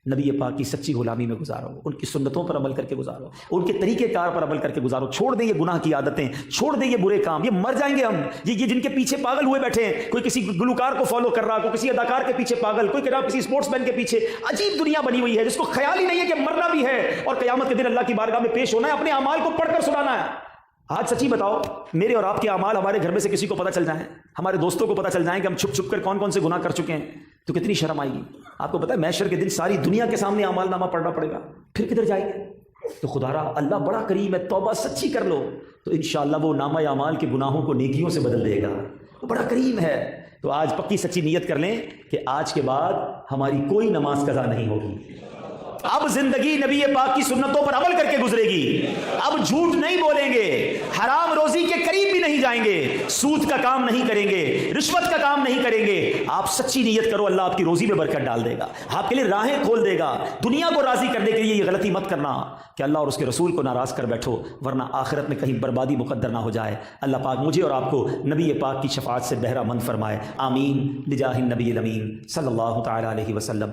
نبی پاک کی سچی غلامی میں گزارو، ان کی سنتوں پر عمل کر کے گزارو، ان کے طریقے کار پر عمل کر کے گزارو. چھوڑ دیں یہ گناہ کی عادتیں، چھوڑ دیں یہ برے کام. یہ مر جائیں گے ہم. یہ جن کے پیچھے پاگل ہوئے بیٹھے ہیں، کوئی کسی گلوکار کو فالو کر رہا، کوئی کسی اداکار کے پیچھے پاگل، کوئی کسی اسپورٹس مین کے پیچھے. عجیب دنیا بنی ہوئی ہے جس کو خیال ہی نہیں ہے کہ مرنا بھی ہے اور قیامت کے دن اللہ کی بارگاہ میں پیش ہونا ہے، اپنے اعمال کو پڑھ کر سنانا ہے. آج سچی بتاؤ، میرے اور آپ کے اعمال ہمارے گھر میں سے کسی کو پتہ چل جائیں، ہمارے دوستوں کو پتہ چل جائیں کہ ہم چھپ چھپ کر کون کون سے گناہ کر چکے ہیں، تو کتنی شرم آئے گی. آپ کو پتہ ہے محشر کے دن ساری دنیا کے سامنے اعمال نامہ پڑھنا پڑے گا، پھر کدھر جائیں گے؟ تو خدا را اللہ بڑا کریم ہے، توبہ سچی کر لو تو انشاءاللہ وہ نامہ اعمال کے گناہوں کو نیکیوں سے بدل دے گا. وہ بڑا کریم ہے. تو آج پکی سچی نیت کر لیں کہ آج کے بعد ہماری کوئی نماز قضا نہیں ہوگی. اب زندگی نبی پاک کی سنتوں پر عمل کر کے گزرے گی. اب جھوٹ نہیں بولیں گے، حرام روزی کے قریب بھی نہیں جائیں گے. سود کا کام نہیں کریں گے، رشوت کا کام نہیں کریں گے، آپ سچی نیت کرو، اللہ آپ کی روزی میں برکت ڈال دے گا، آپ کے لیے راہیں کھول دے گا۔ دنیا کو راضی کرنے کے لیے یہ غلطی مت کرنا کہ اللہ اور اس کے رسول کو ناراض کر بیٹھو، ورنہ آخرت میں کہیں بربادی مقدر نہ ہو جائے۔ اللہ پاک مجھے اور آپ کو نبی پاک کی شفاعت سے بہرہ مند فرمائے، آمین بجاہ النبی الامین صلی اللہ تعالی علیہ وسلم۔